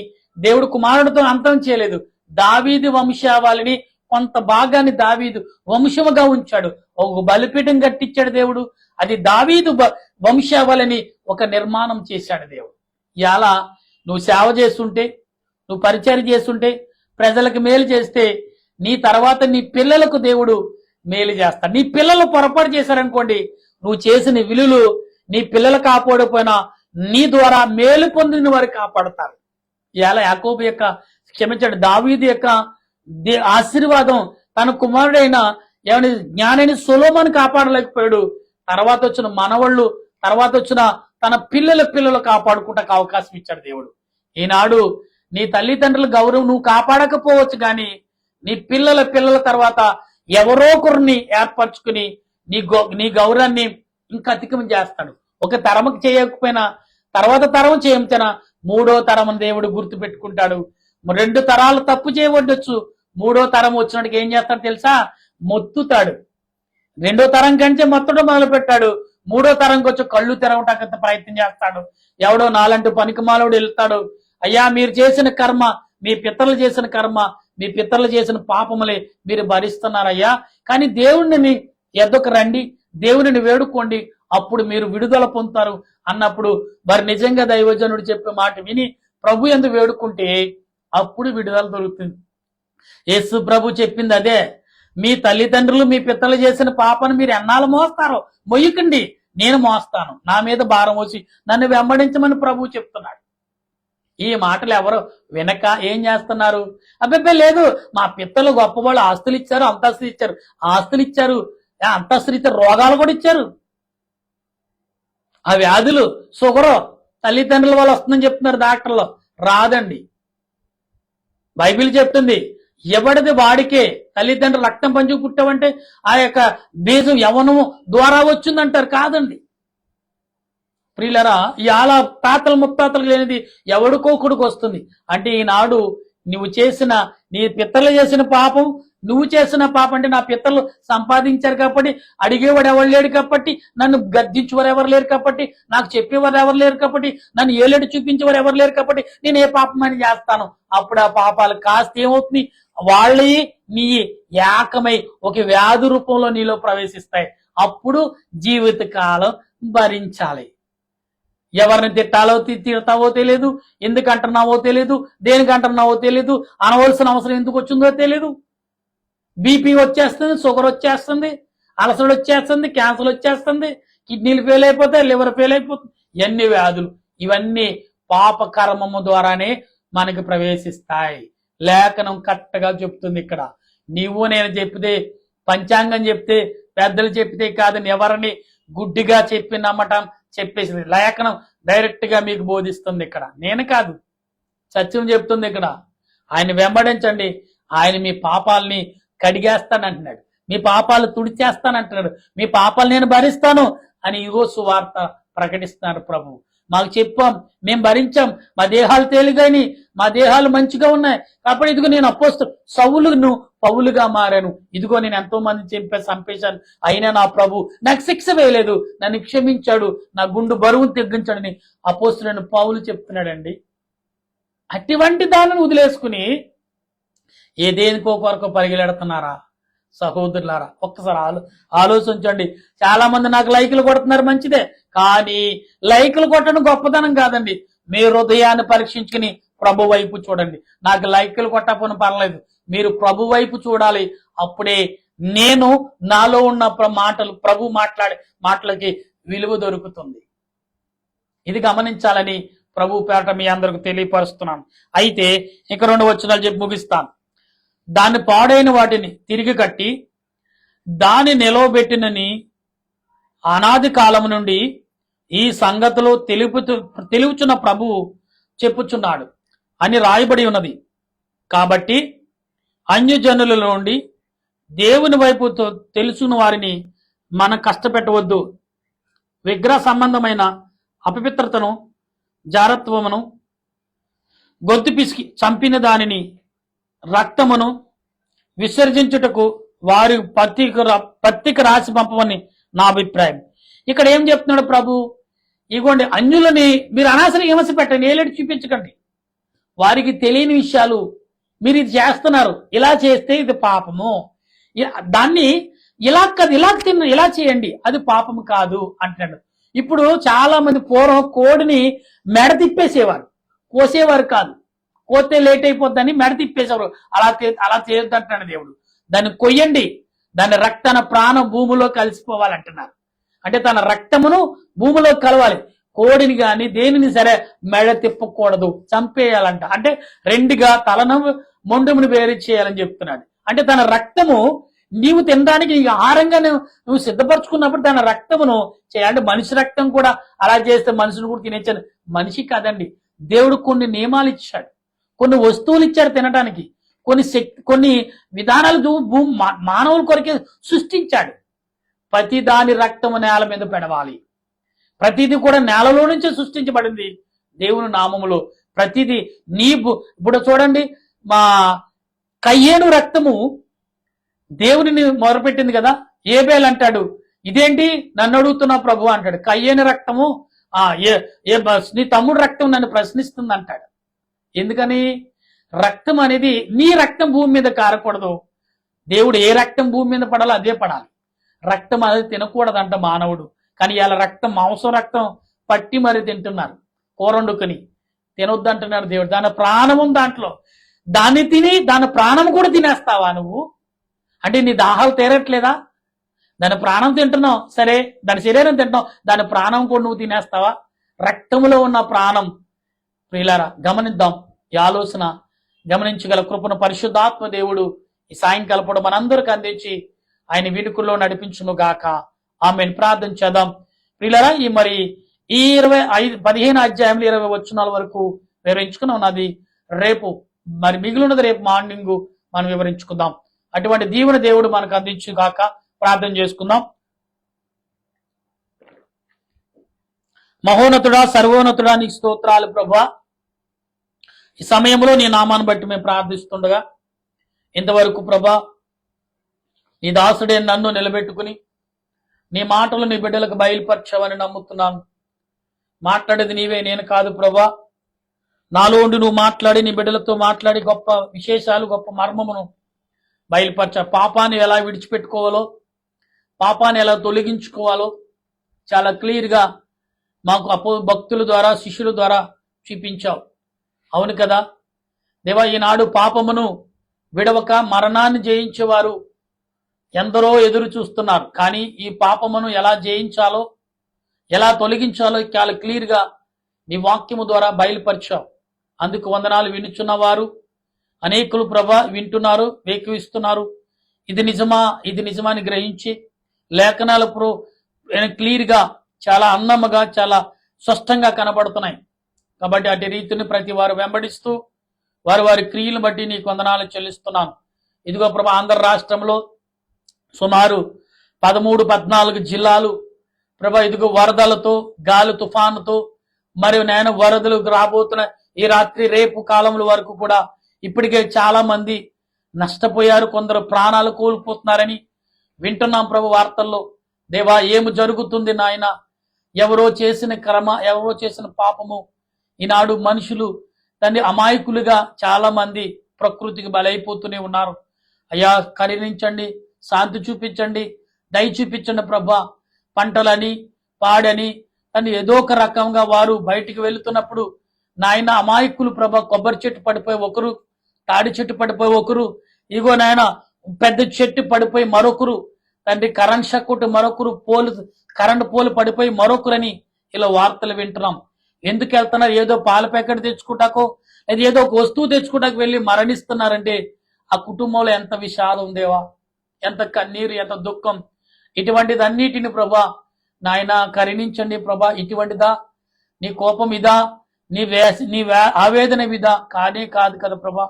దేవుడు కుమారుడితో అంతం చేయలేదు. దావీదు వంశావళిని కొంత భాగాన్ని దావీదు వంశముగా ఉంచాడు. ఒక బలిపీఠం కట్టించాడు దేవుడు. అది దావీదు వంశావళిని ఒక నిర్మాణం చేశాడు దేవుడు. ఇలా నువ్వు సేవ చేస్తుంటే, నువ్వు పరిచయం చేస్తుంటే, ప్రజలకు మేలు చేస్తే నీ తర్వాత నీ పిల్లలకు దేవుడు మేలు చేస్తాడు. నీ పిల్లలు పొరపాటు చేశారనుకోండి, నువ్వు చేసిన విలువలు నీ పిల్లలు కాపాడకపోయినా నీ ద్వారా మేలు పొందిన వారు కాపాడతారు. ఇలా యాకోబు యొక్క క్షమించాడు దావీదు యొక్క ఆశీర్వాదం తన కుమారుడైన ఏమని జ్ఞానిని సొలొమోను కాపాడలేకపోయాడు. తర్వాత వచ్చిన మనవళ్ళు, తర్వాత వచ్చిన తన పిల్లలు కాపాడుకుంటాకు అవకాశం ఇచ్చాడు దేవుడు. ఈనాడు నీ తల్లిదండ్రుల గౌరవం నువ్వు కాపాడకపోవచ్చు కానీ నీ పిల్లల తర్వాత ఎవరో ఒకరిని ఏర్పరచుకుని నీ గౌరవాన్ని ఇంకా అధికం చేస్తాడు. ఒక తరముకు చేయకపోయినా తర్వాత తరం చేయించిన 3వ తరం దేవుడు గుర్తు పెట్టుకుంటాడు. 2 తరాలు తప్పు చేయవద్దొచ్చు, 3వ తరం వచ్చినట్టుగా ఏం చేస్తాడు తెలుసా, మొత్తుతాడు. 2వ తరం కంటే మొత్తడం మొదలు పెట్టాడు. 3వ తరంకి వచ్చి కళ్ళు తెరవటానికి ప్రయత్నం చేస్తాడు. ఎవడో నాలంటూ పనికిమాలోడు వెళ్తాడు, అయ్యా మీరు చేసిన కర్మ, మీ పితరులు చేసిన కర్మ, మీ పితరులు చేసిన పాపములే మీరు భరిస్తున్నారయ్యా. కానీ దేవుణ్ణి ఎద్దకు రండి, దేవుని వేడుకోండి, అప్పుడు మీరు విడుదల పొందుతారు అన్నప్పుడు మరి నిజంగా దైవజనుడు చెప్పే మాట విని ప్రభు యందు వేడుకుంటే అప్పుడు విడుదల దొరుకుతుంది. యేసు ప్రభు చెప్పింది అదే. మీ తల్లిదండ్రులు మీ పిత్తలు చేసిన పాపను మీరు ఎన్నాళ్ళు మోస్తారో మొయ్యకండి, నేను మోస్తాను, నా మీద భారం వచ్చి నన్ను వెంబడించమని ప్రభు చెప్తున్నాడు. ఈ మాటలు ఎవరు వినక ఏం చేస్తున్నారు? అబ్బాయి లేదు, మా పిత్తలు గొప్పవాళ్ళు, ఆస్తులు ఇచ్చారు, అంతస్తులు ఇచ్చారు, ఆస్తులు ఇచ్చారు, అంతస్తులు ఇచ్చారు, రోగాలు కూడా ఇచ్చారు. ఆ వ్యాధులు షుగరు తల్లిదండ్రుల వల్ల వస్తుందని చెప్తున్నారు డాక్టర్లు. రాదండి. బైబిల్ చెప్తుంది ఎవడిది వాడికే. తల్లిదండ్రులు రక్తం పంచు పుట్టావంటే ఆ యొక్క బీజం యవనము ద్వారా వచ్చిందంటారు. కాదండి ప్రియులరా, ఇవాళ తాతలు ముత్తాతలు లేనిది ఎవడికోకుడికి వస్తుంది. అంటే ఈనాడు నువ్వు చేసిన, నీ పిత్తలు చేసిన పాపం, నువ్వు చేసిన పాపం, అంటే నా పిత్తలు సంపాదించారు కాబట్టి, అడిగేవాడు ఎవరు లేడు కాబట్టి, నన్ను గద్దించేవారు ఎవరు లేరు కాబట్టి, నాకు చెప్పేవారు ఎవరు లేరు కాబట్టి, నన్ను ఏలేడు చూపించేవారు ఎవరు లేరు కాబట్టి నేను ఏ పాపం అని చేస్తాను. అప్పుడు ఆ పాపాలు కాస్త ఏమవుతుంది, వాళ్ళే నీ ఏకమై ఒక వ్యాధి రూపంలో నీలో ప్రవేశిస్తాయి. అప్పుడు జీవితకాలం భరించాలి. ఎవరిని తిడతావో తెలియదు, ఎందుకంటున్నావో తెలియదు, దేనికంటున్నావో తెలియదు, అనవలసిన అవసరం ఎందుకు వచ్చిందో తెలియదు. బీపీ వచ్చేస్తుంది, షుగర్ వచ్చేస్తుంది, అలసడు వచ్చేస్తుంది, క్యాన్సర్ వచ్చేస్తుంది, కిడ్నీలు ఫెయిల్ అయిపోతాయి, లివర్ ఫెయిల్ అయిపోతుంది. ఎన్ని వ్యాధులు, ఇవన్నీ పాప కర్మము ద్వారానే మనకి ప్రవేశిస్తాయి. లేఖనం కరెక్ట్గా చెప్తుంది. ఇక్కడ నీవు నేను చెప్తే, పంచాంగం చెప్తే, పెద్దలు చెప్తే కాదని ఎవరిని గుడ్డిగా చెప్పి నమ్మటం చెప్పేసింది. లేఖనం డైరెక్ట్ గా మీకు బోధిస్తుంది. ఇక్కడ నేను కాదు, సత్యం చెప్తుంది. ఇక్కడ ఆయన వెంబడించండి, ఆయన మీ పాపాలని కడిగేస్తానంటున్నాడు, మీ పాపాలు తుడిచేస్తానంటున్నాడు, మీ పాపాలు నేను భరిస్తాను అని ఇగో సువార్త ప్రకటిస్తున్నాడు ప్రభు. మాకు చెప్పాం, మేము భరించాం, మా దేహాలు తేలిగాని, మా దేహాలు మంచిగా ఉన్నాయి కాబట్టి ఇదిగో నేను సౌలును పౌలుగా మారాను, ఇదిగో నేను ఎంతో మంది చంపేశాను, అయినా నా ప్రభు నాకు శిక్ష వేయలేదు, నన్ను క్షమించాడు, నా గుండు బరువును తగ్గించాడని అపోస్తులైన పౌలు చెప్తున్నాడండి. అటువంటి దానిని వదిలేసుకుని ఏదేనికో కొరకు పరిగెడతున్నారా సహోదరులారా? ఒక్కసారి ఆలోచించండి. చాలా మంది నాకు లైకులు కొడుతున్నారు, మంచిదే, కానీ లైకులు కొట్టడం గొప్పతనం కాదండి. మీ హృదయాన్ని పరీక్షించుకుని ప్రభు వైపు చూడండి. నాకు లైకులు కొట్టకపోయినా పర్లేదు, మీరు ప్రభు వైపు చూడాలి. అప్పుడే నేను నాలో ఉన్న మాటలు, ప్రభు మాట్లాడే మాటలకి విలువ దొరుకుతుంది. ఇది గమనించాలని ప్రభు పేరట మీ అందరికి తెలియపరుస్తున్నాను. అయితే ఇక 2 వచనాలు చెప్పి ముగిస్తాను. దాన్ని పాడైన వాటిని తిరిగి కట్టి దాన్ని నిలవబెట్టినని అనాది కాలం నుండి ఈ సంగతులు తెలుపుచున్న ప్రభువు చెప్పుచున్నాడు అని రాయబడి ఉన్నది. కాబట్టి అన్యజనుల నుండి దేవుని వైపు తెలుసుకున్న వారిని మనం కష్టపెట్టవద్దు. విగ్రహ సంబంధమైన అపవిత్రతను, జారత్వమును, గొంతు పిసికి చంపిన దానిని, రక్తమును విసర్జించుటకు వారి పత్రిక రాసి పంపమని నా అభిప్రాయం. ఇక్కడ ఏం చెప్తున్నాడు ప్రభు? ఇగోండి, అన్యులని మీరు అనవసరం విమర్శ పెట్టండి, ఏలేడు చూపించకండి. వారికి తెలియని విషయాలు మీరు ఇది చేస్తున్నారు, ఇలా చేస్తే ఇది పాపము, దాన్ని ఇలా కాదు ఇలా చేయండి, అది పాపము కాదు అంటున్నాడు. ఇప్పుడు చాలా మంది పూర్వం కోడిని మెడ తిప్పేసేవారు, కోసేవారు కాదు. కోతే లేట్ అయిపోద్దని మెడ తిప్పేసేవారు. అలా చేయొద్దంటున్నాడు దేవుడు. దాన్ని కొయ్యండి, దాని రక్తన ప్రాణం భూమిలో కలిసిపోవాలంటున్నారు. అంటే తన రక్తమును భూమిలో కలవాలి. కోడిని గాని దేనిని సరే మెడ తిప్పకూడదు, చంపేయాలంట. అంటే 2గా తలను మొండెమును వేరు చేయాలని చెప్తున్నాడు. అంటే తన రక్తము నీవు తినడానికి నీకు ఆహారంగా నువ్వు సిద్ధపరచుకున్నప్పుడు తన రక్తమును చేయాలంటే, మనిషి రక్తం కూడా అలా చేస్తే మనుషులు కూడా తినేచ్చాను. మనిషి కాదండి, దేవుడు కొన్ని నియమాలు ఇచ్చాడు, కొన్ని వస్తువులు ఇచ్చాడు తినడానికి, కొన్ని విధానాలు మానవుల కొరకే సృష్టించాడు. ప్రతి దాని రక్తము నేల మీద పెడవాలి. ప్రతిదీ కూడా నేలలో నుంచే సృష్టించబడింది దేవుని నామములో. ప్రతిదీ ఇప్పుడు చూడండి, మా కయ్యేను రక్తము దేవుని మొదలుపెట్టింది కదా. ఏబేల్ అంటాడు, ఇదేంటి నన్ను అడుగుతున్నా ప్రభు అంటాడు. కయ్యేను రక్తము నీ తమ్ముడు రక్తం నన్ను ప్రశ్నిస్తుంది అంటాడు. ఎందుకని? రక్తం అనేది, నీ రక్తం భూమి మీద కారకూడదు. దేవుడు ఏ రక్తం భూమి మీద పడాలో అదే పడాలి. రక్తం అనేది తినకూడదంట మానవుడు, కానీ ఇలా రక్తం, మాంసం రక్తం పట్టి మరి తింటున్నారు. కూర వండుకొని తినొద్దంటున్నాడు దేవుడు. దాని ప్రాణం ఉంది దాంట్లో. దాన్ని తిని దాని ప్రాణం కూడా తినేస్తావా నువ్వు? అంటే నీ దాహాలు తీరట్లేదా? దాని ప్రాణం తింటున్నావు సరే, దాని శరీరం తింటున్నావు, దాని ప్రాణం కూడా నువ్వు తినేస్తావా? రక్తంలో ఉన్న ప్రాణం. ప్రియులారా, గమనిద్దాం. ఈ ఆలోచన గమనించగల కృపను పరిశుద్ధాత్మ దేవుడు ఈ సాయంకాలం కూడా మనందరికి అందించి ఆయన వినుకుల్లో నడిపించును గాక. ఆమెను ప్రార్థన చేద్దాం. ప్రియులారా, ఈ 15 అధ్యాయంలో 20 వచనాల వరకు వివరించుకుని ఉన్నది. రేపు మిగిలినది రేపు మార్నింగ్ మనం వివరించుకుందాం. అటువంటి దీవెన దేవుడు మనకు అందించు గాక. ప్రార్థన చేసుకుందాం. మహోన్నతుడా, సర్వోన్నతుడా, నీకు స్తోత్రాలు ప్రభువా. ఈ సమయంలో నీ నామాన్ని బట్టి మేము ప్రార్థిస్తుండగా ఇంతవరకు ప్రభా నీ దాసుడే నన్ను నిలబెట్టుకుని నీ మాటలు నీ బిడ్డలకు బయలుపరచావని నమ్ముతున్నాను. మాట్లాడేది నీవే, నేను కాదు ప్రభా. నాలో ఉండి నువ్వు మాట్లాడి నీ బిడ్డలతో మాట్లాడి గొప్ప విశేషాలు, గొప్ప మర్మమును బయలుపరచ. పాపాన్ని ఎలా విడిచిపెట్టుకోవాలో, పాపాన్ని ఎలా తొలగించుకోవాలో చాలా క్లియర్గా మాకు భక్తుల ద్వారా, శిష్యుల ద్వారా చూపించావు. అవును కదా దేవా, ఈనాడు పాపమును విడవక మరణాన్ని జయించేవారు ఎందరో ఎదురు చూస్తున్నారు. కానీ ఈ పాపమును ఎలా జయించాలో, ఎలా తొలగించాలో చాలా క్లియర్గా నీ వాక్యము ద్వారా బయలుపరిచావు. అందుకు వందనాలు. వినుచున్నవారు అనేకులు ప్రభా వింటున్నారు, వేకువిస్తున్నారు. ఇది నిజమా, ఇది నిజమాని గ్రహించి లేఖనాలు క్లియర్గా చాలా అందముగా చాలా స్పష్టంగా కనబడుతున్నాయి. కాబట్టి అటు రీతిని ప్రతి వారు వెంబడిస్తూ వారి వారి క్రియలను బట్టి నీకు వందనాలు చెల్లిస్తున్నాను. ఇదిగో ప్రభా, ఆంధ్ర రాష్ట్రంలో సుమారు 13-14 జిల్లాలు ప్రభా ఇదిగో వరదలతో, గాలి తుఫానుతో మరియు నేను వరదలు రాబోతున్న ఈ రాత్రి రేపు కాలముల వరకు కూడా ఇప్పటికే చాలా మంది నష్టపోయారు, కొందరు ప్రాణాలు కోల్పోతున్నారని వింటున్నాం ప్రభు వార్తల్లో. దేవా, ఏమి జరుగుతుంది నాయన? ఎవరో చేసిన ఎవరో చేసిన పాపము ఈనాడు మనుషులు తండ్రి అమాయకులుగా చాలా మంది ప్రకృతికి బలైపోతూనే ఉన్నారు. అయ్యా, కరుణించండి, శాంతి చూపించండి, దయ చూపించండి ప్రభా. పంటలని, పాడని తండ్రి ఏదో ఒక రకంగా వారు బయటికి వెళుతున్నప్పుడు నాయన అమాయకులు ప్రభా, కొబ్బరి చెట్టు పడిపోయి ఒకరు, తాడి చెట్టు పడిపోయి ఒకరు, ఇగో నాయన పెద్ద చెట్టు పడిపోయి మరొకరు, తండ్రి కరెంట్ షాక్ మరొకరు, కరెంట్ పోలు పడిపోయి మరొకరని ఇలా వార్తలు వింటున్నాం. ఎందుకు వెళ్తున్నారు? ఏదో పాల ప్యాకెట్ తెచ్చుకుంటాకో లేదా ఏదో ఒక వస్తువు తెచ్చుకుంటాకు వెళ్ళి మరణిస్తున్నారంటే ఆ కుటుంబంలో ఎంత విషాదం దేవా, ఎంత కన్నీరు, ఎంత దుఃఖం. ఇటువంటిదన్నిటిని ప్రభా నాయన కరుణించండి ప్రభా. ఇటువంటిదా? నీ కోపం ఇదా? నీ ఆవేదన ఇదా? కానే కాదు కదా ప్రభా.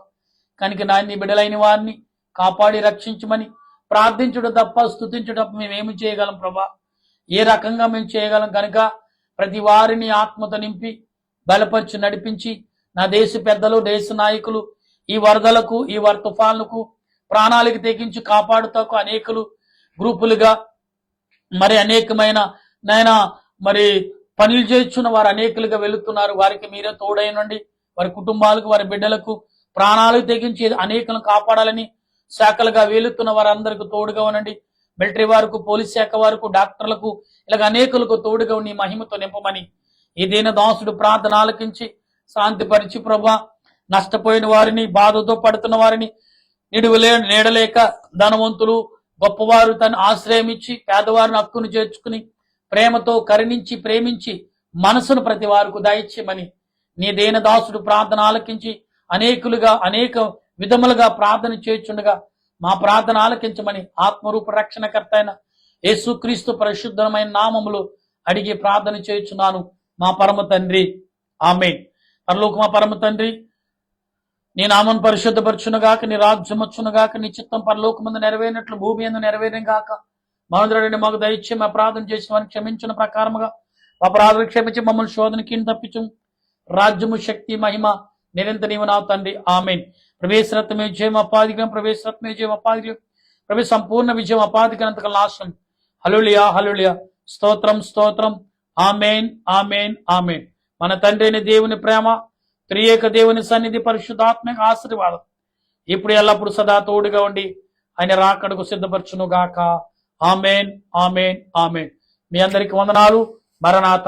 కనుక నాయన నీ బిడ్డలైన వారిని కాపాడి రక్షించమని ప్రార్థించడం తప్ప, స్తుతించడం తప్ప మేమేమి చేయగలం ప్రభా? ఏ రకంగా మేము చేయగలం? కనుక ప్రతి వారిని ఆత్మతో నింపి బలపరిచి నడిపించి నా దేశ పెద్దలు, దేశ నాయకులు ఈ వరదలకు, ఈ తుఫాన్లకు ప్రాణాలకు తెగించి కాపాడుతాకు అనేకులు గ్రూపులుగా అనేకమైన నాయన పనులు చేస్తున్న వారు అనేకులుగా వెళుతున్నారు. వారికి మీరే తోడైనండి. వారి కుటుంబాలకు, వారి బిడ్డలకు ప్రాణాలకు తెగించి అనేకులను కాపాడాలని శాఖలుగా వెళుతున్న వారందరికీ తోడుగా ఉనండి. మిలిటరీ వారికి, పోలీస్ శాఖ వారికి, డాక్టర్లకు, ఇలాగ అనేకులకు తోడుగా నీ మహిమతో నింపమని ఈ దీన దాసుడు ప్రార్థన ఆలకించి శాంతిపరిచి ప్రభా, నష్టపోయిన వారిని, బాధతో పడుతున్న వారిని, నీడలేక ధనవంతులు, గొప్పవారు తను ఆశ్రయమిచ్చి పేదవారిని హక్కును చేర్చుకుని ప్రేమతో కరుణించి ప్రేమించి మనసును ప్రతి వారికి దయచేయమని నీ దీన దాసుడు ప్రార్థన ఆలకించి అనేకులుగా అనేక విధములుగా ప్రార్థన చేయుచుండగా మా ప్రార్థన ఆలకించమని ఆత్మరూప రక్షణకర్త అయిన యేసుక్రీస్తు పరిశుద్ధమైన నామములో అడిగి ప్రార్థన చేయుచున్నాను మా పరమ తండ్రి, ఆమేన్. పరలోక మా పరమ తండ్రి, నీ నామం పరిశుద్ధపరచునుగాక, నీ రాజ్యం వచ్చునుగాక, నీ చిత్తం పరలోకమందు నెరవేరినట్లు భూమి యందు నెరవేరిన గాక. మహోదరుడిని మాకు దయచేసి మా ప్రార్థన చేసిన వారిని క్షమించిన ప్రకారముగా మా ప్రార్థన క్షమించి మమ్మల్ని శోధనకి తప్పించు. రాజ్యము, శక్తి, మహిమ నిరంతర నీవు నా తండ్రి, ఆమేన్. ప్రవేశరత్నమే విజయం అపాధికం, ప్రవేశరత్నమే విజయం అపాధికం, ప్రవేశ సంపూర్ణ విజయం అపాధికనంతకం నాశనం. హల్లెలూయా, హల్లెలూయా, స్తోత్రం, స్తోత్రం. ఆమేన్, ఆమేన్, ఆమేన్. మన తండ్రి అయిన దేవుని ప్రేమ, త్రియేక దేవుని సన్నిధి, పరిశుద్ధాత్మక ఆశీర్వాదం ఇప్పుడు ఎల్లప్పుడు సదా తోడుగా ఉండి ఆయన రాకడకు సిద్ధపరచును గాక. ఆమేన్, ఆమేన్, ఆమేన్. మీ అందరికి వందనాలు. మరణాత.